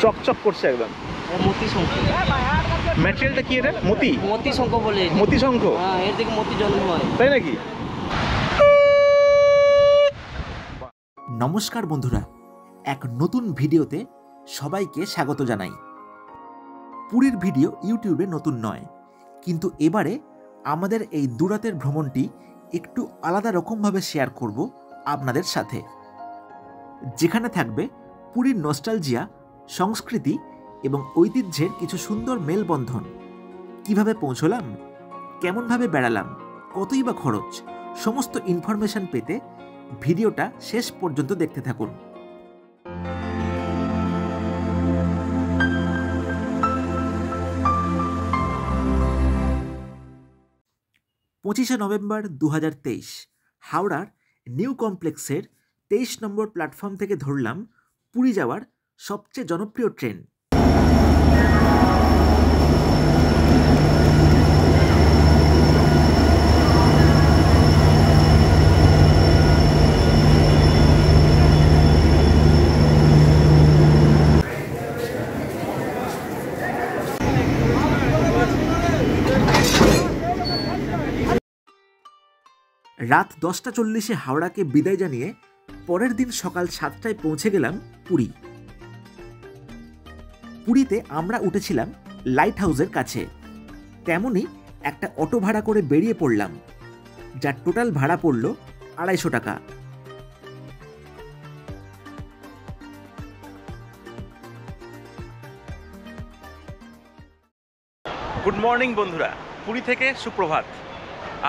চকচক করছে একদম। মতি শঙ্খ। ম্যাটেরিয়ালটা কি এটা? মতি? মতি শঙ্খ বলে। মতি শঙ্খ? হ্যাঁ, এর থেকে মতি জন্ম হয়। তাই নাকি? নমস্কার বন্ধুরা, এক নতুন ভিডিওতে সবাইকে স্বাগত জানাই। পুরীর ভিডিও ইউটিউবে নতুন নয়, কিন্তু এবারে আমাদের এই দুরাতের ভ্রমণটি একটু আলাদা রকমভাবে শেয়ার করব আপনাদের সাথে, যেখানে থাকবে পুরীর নস্টালজিয়া, সংস্কৃতি এবং ঐতিহ্যের কিছু সুন্দর মেলবন্ধন। কিভাবে পৌঁছলাম, কেমনভাবে বেড়ালাম, কতই বা খরচ, সমস্ত ইনফরমেশন পেতে ভিডিওটা শেষ পর্যন্ত দেখতে থাকুন। 25শে নভেম্বর 2023 হাওড়ার নিউ কমপ্লেক্সের 23 নম্বর প্ল্যাটফর্ম থেকে ধরলাম পুরী যাওয়ার সবচেয়ে জনপ্রিয় ট্রেন। রাত 10:40 হাওড়াকে বিদায় জানিয়ে পরের দিন সকাল 7টায় পৌঁছে গেলাম পুরী। পুরীতে আমরা উঠেছিলাম লাইট হাউসের কাছে। তেমনই একটা অটো ভাড়া করে বেরিয়ে পড়লাম, যার টোটাল ভাড়া পড়ল 250 টাকা। গুড মর্নিং বন্ধুরা, পুরী থেকে সুপ্রভাত।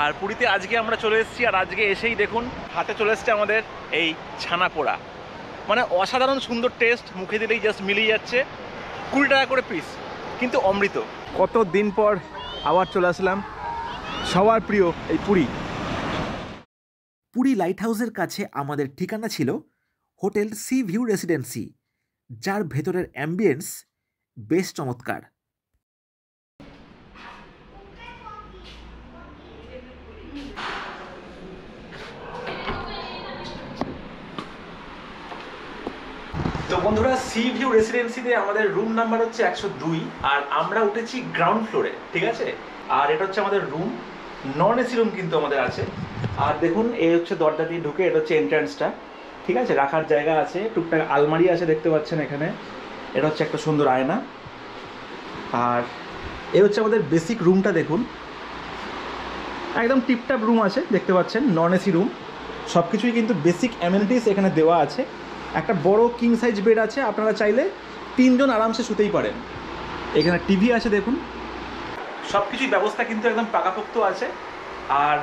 আর পুরীতে আজকে আমরা চলে এসেছি, আর আজকে এসেই দেখুন হাতে চলে এসছে আমাদের এই ছানা পোড়া। মানে অসাধারণ সুন্দর টেস্ট, মুখে দিলেই জাস্ট মিলিয়ে যাচ্ছে। 20 টাকা করে পিস, কিন্তু অমৃত। কত দিন পর আবার চলে আসলাম সবার প্রিয় এই পুরী। পুরী লাইট হাউসের কাছে আমাদের ঠিকানা ছিল হোটেল সি ভিউ রেসিডেন্সি, যার ভেতরের অ্যাম্বিয়েন্স বেশ চমৎকার। তো বন্ধুরা, সি ভিউ রেসিডেন্সিতে আমাদের রুম নাম্বার হচ্ছে 102, আর আমরা উঠেছি গ্রাউন্ড ফ্লোরে, ঠিক আছে। আর এটা হচ্ছে আমাদের রুম, নন এসি রুম কিন্তু আমাদের আছে। আর দেখুন, এই হচ্ছে দরজা দিয়ে ঢুকে, এটা হচ্ছে এন্ট্রান্সটা, ঠিক আছে। রাখার জায়গা আছে, টুকটাক আলমারি আছে, দেখতে পাচ্ছেন এখানে। এটা হচ্ছে একটা সুন্দর আয়না। আর এই হচ্ছে আমাদের বেসিক রুমটা, দেখুন একদম টিপটাপ রুম আছে, দেখতে পাচ্ছেন, নন এসি রুম। সব কিছুই কিন্তু বেসিক অ্যামেনিটিস এখানে দেওয়া আছে। একটা বড় কিং সাইজ বেড আছে, আপনারা চাইলে 3 জন আরামসে শুতেই পারেন। এখানে টিভি আছে, দেখুন সব কিছুই ব্যবস্থা কিন্তু একদম পাকাপোক্ত আছে। আর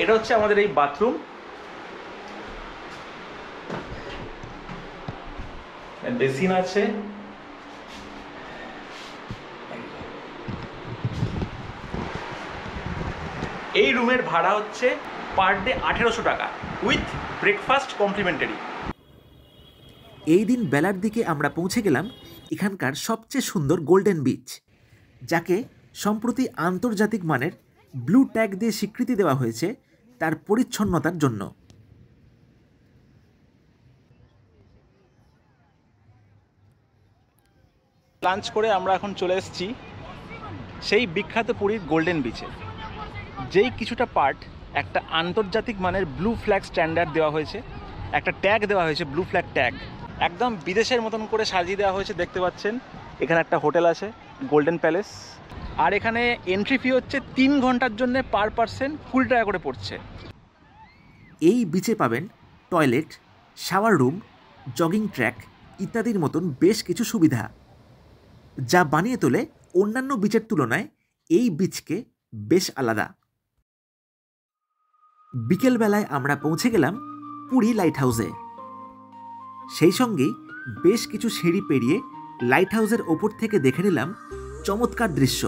এটা হচ্ছে আমাদের এই বাথরুম, বেসিন আছে। এই রুমের ভাড়া হচ্ছে পার ডে 1800 টাকা, উইথ ব্রেকফাস্ট কমপ্লিমেন্টারি। এই দিন বেলার দিকে আমরা পৌঁছে গেলাম এখানকার সবচেয়ে সুন্দর গোল্ডেন বিচ, যাকে সম্প্রতি আন্তর্জাতিক মানের ব্লু ট্যাগ দিয়ে স্বীকৃতি দেওয়া হয়েছে তার পরিচ্ছন্নতার জন্য। লাঞ্চ করে আমরা এখন চলে এসেছি সেই বিখ্যাত পুরীর গোল্ডেন বিচে, যেই কিছুটা পার্ট একটা আন্তর্জাতিক মানের ব্লু ফ্ল্যাগ স্ট্যান্ডার্ড দেওয়া হয়েছে, একটা ট্যাগ দেওয়া হয়েছে, ব্লু ফ্ল্যাগ ট্যাগ। একদম বিদেশের মতন করে সাজিয়ে দেওয়া হয়েছে, দেখতে পাচ্ছেন। এখানে একটা হোটেল আছে, গোল্ডেন প্যালেস। আর এখানে এন্ট্রি ফি হচ্ছে 3 ঘন্টার জন্য পার পারসন 20 টাকা করে পড়ছে। এই বিচে পাবেন toilet, shower room, jogging track ইত্যাদির মতন বেশ কিছু সুবিধা, যা বানিয়ে তোলে অন্যান্য বিচের তুলনায় এই বিচকে বেশ আলাদা। বিকেলবেলায় আমরা পৌঁছে গেলাম পুরী লাইট হাউসে। সেই সঙ্গেই বেশ কিছু সিঁড়ি পেরিয়ে লাইট হাউসের ওপর থেকে দেখে নিলাম চমৎকার দৃশ্য।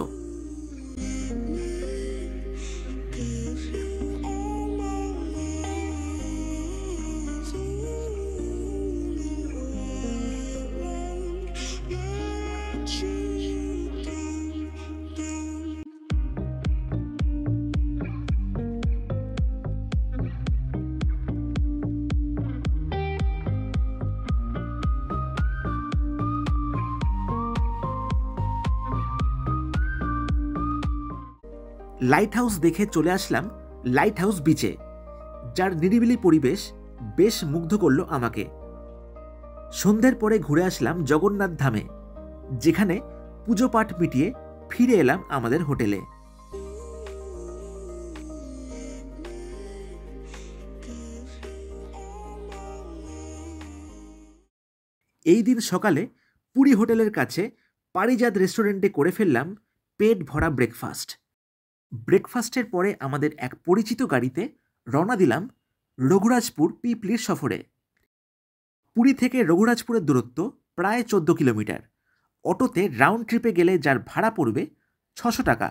লাইট হাউস দেখে চলে আসলাম লাইট হাউস বিচে, যার নিরিবিলি পরিবেশ বেশ মুগ্ধ করল আমাকে। সন্ধ্যের পরে ঘুরে আসলাম জগন্নাথ ধামে, যেখানে পুজো পাঠ মিটিয়ে ফিরে এলাম আমাদের হোটেলে। এই দিন সকালে পুরী হোটেলের কাছে পারিজাত রেস্টুরেন্টে করে ফেললাম পেট ভরা ব্রেকফাস্ট। ব্রেকফাস্টের পরে আমাদের এক পরিচিত গাড়িতে রওনা দিলাম রঘুরাজপুর পিপলির সফরে। পুরী থেকে রঘুরাজপুরের দূরত্ব প্রায় 14 কিলোমিটার। অটোতে রাউন্ড ট্রিপে গেলে যার ভাড়া পড়বে 600 টাকা।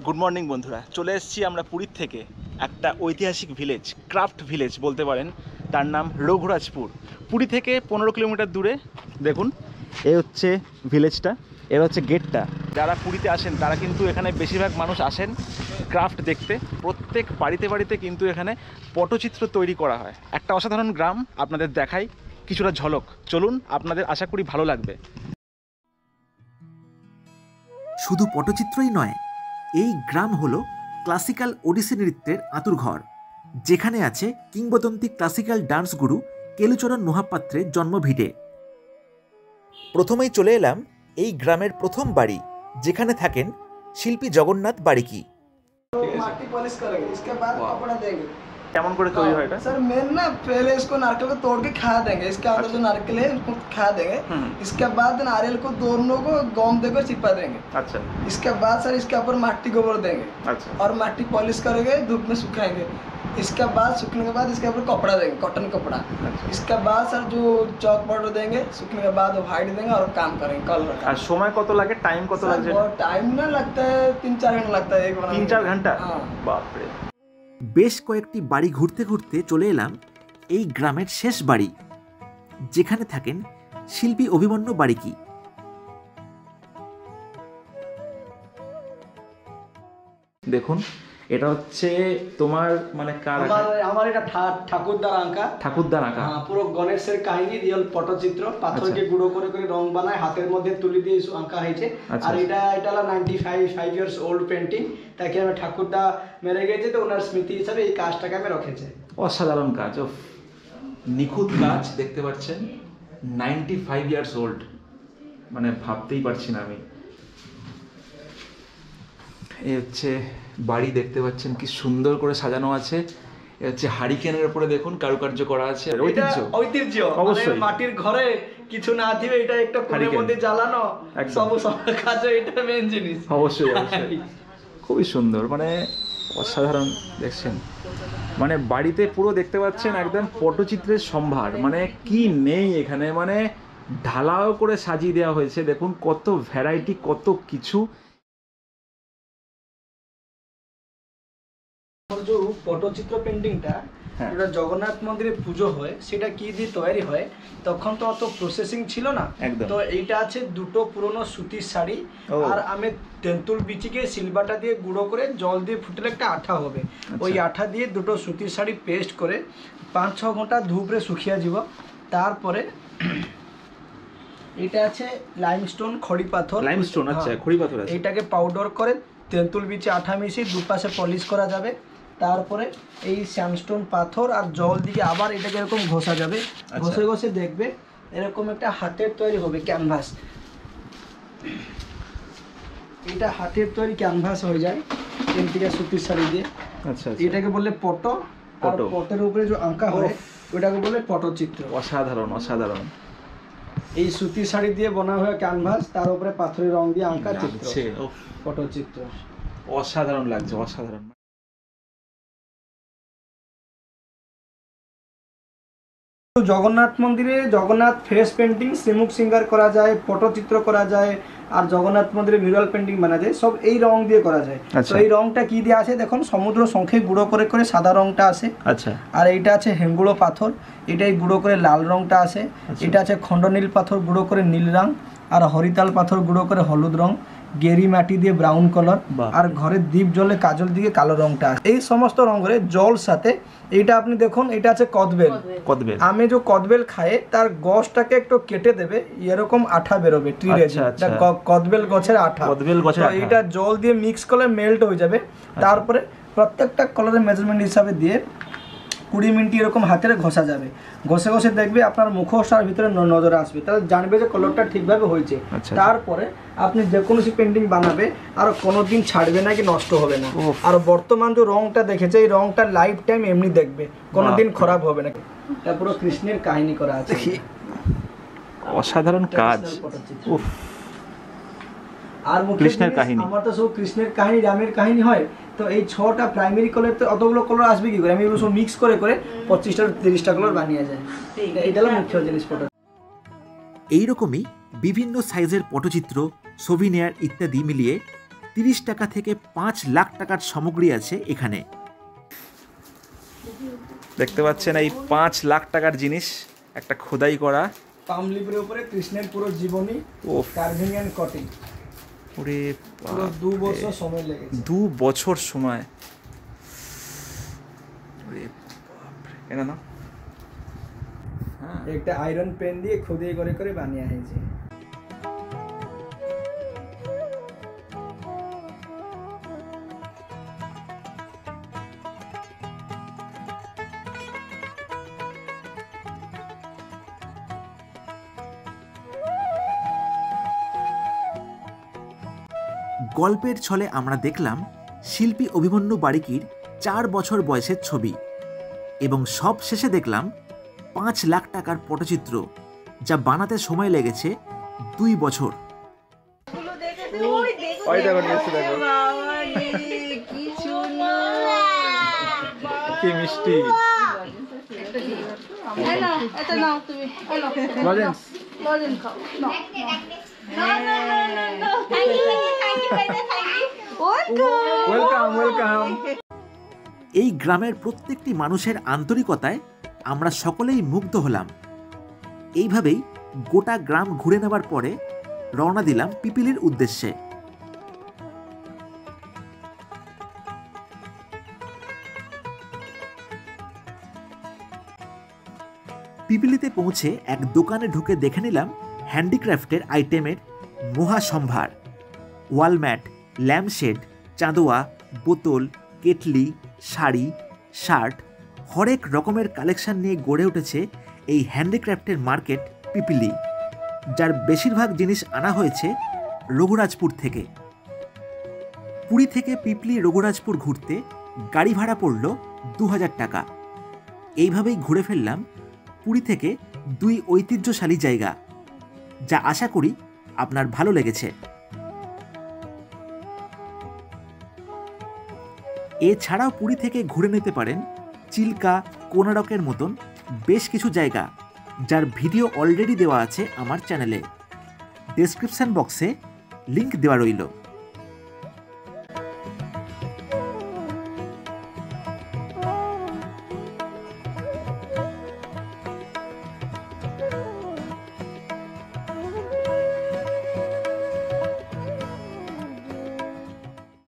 গুড মর্নিং বন্ধুরা, চলে এসেছি আমরা পুরীর থেকে একটা ঐতিহাসিক ভিলেজ, ক্রাফট ভিলেজ বলতে পারেন, তার নাম রঘুরাজপুর। পুরী থেকে 15 কিলোমিটার দূরে। দেখুন, এই হচ্ছে ভিলেজটা, এর হচ্ছে গেটটা। যারা পুরীতে আসেন তারা কিন্তু এখানে বেশিরভাগ মানুষ আসেন ক্রাফট দেখতে। প্রত্যেক বাড়িতে বাড়িতে কিন্তু এখানে পটচিত্র তৈরি করা হয়। একটা অসাধারণ গ্রাম, আপনাদের দেখাই কিছুটা ঝলক। চলুন, আপনাদের আশা করি ভালো লাগবে। শুধু পটচিত্রই নয়, এই গ্রাম হলো ক্লাসিক্যাল ওডিসি নৃত্যের আঁতুড়ঘর, যেখানে আছে কিংবদন্তি ক্লাসিক্যাল ডান্স গুরু কেলুচরণ মহাপাত্রের জন্মভিটে। প্রথমেই চলে এলাম এই গ্রামের প্রথম বাড়ি, যেখানে থাকেন শিল্পী জগন্নাথ বারিকি। माटी पॉलिश करेंगे, इसके बाद कपड़ा देंगे। কেমন করে তৈরি হয় এটা? सर मेन ना पहले इसको नारियल को तोड़ के खा देंगे, इसके अंदर जो नारियल है उसको खा देंगे। इसके बाद नारियल को दोनों को गोम देकर चिपा देंगे। अच्छा। इसके बाद सर इसके ऊपर माटी गोबर देंगे। अच्छा। और माटी पॉलिश करेंगे, धूप में सुखाएंगे। इसके बाद सूखने के बाद इसके ऊपर कपड़ा देंगे, कॉटन कपड़ा। अच्छा। इसके बाद सर जो चौक पाउडर देंगे, सूखने के बाद व्हाइट देंगे और काम करेंगे कलर का। আর সময় কত লাগে, টাইম কত सर লাগে? बहुत टाइम ना लगता है, 3-4 घंटा लगता है एक बनाने में। 3-4 घंटा? हाँ। বাপ রে। বেশ কয়েকটি বাড়ি ঘুরতে ঘুরতে চলে এলাম এই গ্রামের শেষ বাড়ি, যেখানে থাকেন শিল্পী অভিমন্যু বারিকি। দেখুন, এটা হচ্ছে তোমার মানে কার আমার এটা ঠাকুরদার আঁকা। ঠাকুরদার আঁকা? হ্যাঁ, পুরো গণেশের কাহিনী রিয়েল পটচিত্র, পাথরকে গুঁড়ো করে করে রং বানায়, হাতের মধ্যে তুলি দিয়ে আঁকা হয়েছে। আর এটা হলো 95 ইয়ার্স ওল্ড পেন্টিং। তাকে আমি ঠাকুরদা মেরে গেছে, তো ওনার স্মৃতি হিসাবে এই কাজটাকে আমি রেখেছি। অসাধারণ কাজ, নিখুঁত কাজ দেখতে পাচ্ছেন। 95 ইয়ার্স ওল্ড, মানে ভাবতেই পারছি না আমি। এই হচ্ছে বাড়ি, দেখতে পাচ্ছেন কি সুন্দর করে সাজানো আছে। এ হচ্ছে হারিকেনের উপরে দেখুন কারুকার্য করা আছে। ঐতিহ্য অবশ্যই, মাটির ঘরে কিছু না দিবে, এটা একটা কোণের মধ্যে জ্বালানো, সব কাজে এটা মেইন জিনিস। অবশ্যই অবশ্যই, খুবই সুন্দর, মানে অসাধারণ। দেখছেন, মানে বাড়িতে পুরো দেখতে পাচ্ছেন একদম পটচিত্রের সম্ভার, মানে কি নেই এখানে, মানে ঢালাও করে সাজিয়ে দেওয়া হয়েছে। দেখুন কত ভ্যারাইটি, কত কিছু। যে পটচিত্র পেন্টিংটা, যেটা জগন্নাথ মন্দিরে পুজো হয়, সেটা কি দিয়ে তৈরি হয়, তখন তো অত প্রসেসিং ছিল না। তো এইটা আছে দুটো পুরনো সুতির শাড়ি, আর আমি তেঁতুল বিচিকে সিলবাটা দিয়ে গুঁড়ো করে জল দিয়ে ফুটলে একটা আঠা হবে, ওই আঠা দিয়ে দুটো সুতির শাড়ি পেস্ট করে 5-6 ঘন্টা ধূপরে শুকিয়ে যাব। তারপরে এটা আছে লাইমস্টোন, খড়ি পাথর। লাইমস্টোন, আচ্ছা, খড়ি পাথর আছে। এটাকে পাউডার করে তেঁতুল বিচে আঠা মিশিয়ে দুপাশে পলিশ করা যাবে। তারপরে এই স্যান্ডস্টোন পাথর আর জল দিয়ে আবার এটাকে এরকম ঘষা যাবে। ঘষে ঘষে দেখবে এরকম একটা হাতের তৈরি হবে ক্যানভাস। এটা হাতের তৈরি ক্যানভাস হয়ে যায় এমটিকা সুতির শাড়ি দিয়ে। আচ্ছা, এটাকে বলে পটো। আর পটের উপরে যে আঁকা হয় ওটাকে বলে পটচিত্র। অসাধারণ অসাধারণ। এই সুতির শাড়ি দিয়ে বানা হয় ক্যানভাস, তার উপরে পাথরের রং দিয়ে আঁকা চিত্র, পটচিত্র। অসাধারণ লাগছে, অসাধারণ। জগন্নাথ মন্দিরে জগন্নাথ ফেস পেন্টিং, শ্রীমুখ সিঙ্গার করা যায়, পটচিত্র করা যায়, আর জগন্নাথ মন্দিরে মিউরাল পেন্টিং বানা যায়, সব এই রং দিয়ে করা যায়। তো এই রংটা কি দিয়ে আছে দেখুন, সমুদ্র শঙ্খে গুঁড়ো করে করে সাদা রংটা আছে। আচ্ছা। আর এইটা আছে হেঙ্গুড়ো পাথর, এটাই গুঁড়ো করে লাল রংটা আছে। এটা আছে খণ্ডনীল পাথর, গুঁড়ো করে নীল রং। আর হরিতাল পাথর, গুঁড়ো করে হলুদ রং। গেরি মাটি দিয়ে ব্রাউন কালার, আর ঘরের দ্বীপ জলে কাজল দিয়ে কালো রংটা আছে। এই সমস্ত রঙের জল সাথে এইটা আপনি দেখুন, এটা আছে কদবেল। আমি যে কদবেল খায় তার গছটাকে একটু কেটে দেবে, এরকম আঠা বেরোবে ট্রি রেজিন, কদবেল গছের আঠা। এইটা জল দিয়ে মিক্স করলে মেল্ট হয়ে যাবে। তারপরে প্রত্যেকটা কালারের মেজারমেন্ট হিসাবে দিয়ে 20 মিনিট এরকম হাতের ঘষা যাবে। ঘষে ঘষে দেখবে আপনার মুখোশটার ভিতরে নজরে আসবে, তাহলে জানবে যে কালারটা ঠিকভাবে হয়েছে। তারপরে আপনি যে কোনো পেন্টিং বানাবে আর কোনোদিন ছাড়বে না, কি নষ্ট হবে না। আর বর্তমান যে রংটা দেখেছে, এই রংটা লাইফ টাইম এমনি দেখবে, কোনোদিন খারাপ হবে না। এটা পুরো কৃষ্ণের কাহিনী করা আছে, অসাধারণ কাজ। আর কৃষ্ণের কাহিনী, আমার তো সব কৃষ্ণের কাহিনী, রামের কাহিনী হয়। তো এই 6টা প্রাইমারি কালার, তো অতগুলো কালার আসবে কি করে? আমি এগুলো সব মিক্স করে 25টা 30টা কালার বানিয়ে যায়। এইটা হলো মুখ্য জিনিসপত্র। এইরকমই বিভিন্ন সাইজের পটচিত্র, সোভিনিয়ার ইত্যাদি মিলিয়ে 30 টাকা থেকে 5 লাখ টাকার সামগ্রী আছে এখানে। দেখতে পাচ্ছেন এই 5 লাখ টাকার জিনিস, একটা খোদাই করা পাম লিভের উপরে কৃষ্ণের পুরো জীবনী, কার্ভিং এন্ড কাটিং। ওরে পুরো 2 বছর সময় লেগেছে। 2 বছর সময়। ওরে বাপরে, এটা না একটা আয়রন পেন দিয়ে খোদাই করে করে বানিয়ে হয়েছে। গল্পের ছলে আমরা দেখলাম শিল্পী অভিমন্যু বারিকির 4 বছর বয়সের ছবি, এবং সব শেষে দেখলাম 5 লাখ টাকার পটচিত্র, যা বানাতে সময় লেগেছে 2 বছর। কি মিষ্টি। এই গ্রামের প্রত্যেকটি মানুষের আন্তরিকতায় আমরা সকলেই মুগ্ধ হলাম। এইভাবেই গোটা গ্রাম ঘুরে নেবার পরে রওনা দিলাম পিপিলির উদ্দেশ্যে। পিপিলিতে পৌঁছে এক দোকানে ঢুকে দেখে নিলাম হ্যান্ডিক্রাফটের আইটেমের মহাসম্ভার। ওয়ালম্যাট, ল্যাম্পশেড, চাঁদোয়া, বোতল, কেটলি, শাড়ি, শার্ট, হরেক রকমের কালেকশন নিয়ে গড়ে উঠেছে এই হ্যান্ডিক্রাফটের মার্কেট পিপিলি, যার বেশিরভাগ জিনিস আনা হয়েছে রঘুরাজপুর থেকে। পুরী থেকে পিপলি রঘুরাজপুর ঘুরতে গাড়ি ভাড়া পড়ল 2000 টাকা। এইভাবেই ঘুরে ফেললাম পুরী থেকে 2 ঐতিহ্যশালী জায়গা, যা আশা করি আপনার ভালো লেগেছে। এছাড়াও পুরী থেকে ঘুরে নিতে পারেন চিল্কা, কোনারকের মতন বেশ কিছু জায়গা, যার ভিডিও অলরেডি দেওয়া আছে আমার চ্যানেলে। ডেসক্রিপশন বক্সে লিংক দেওয়া রইল।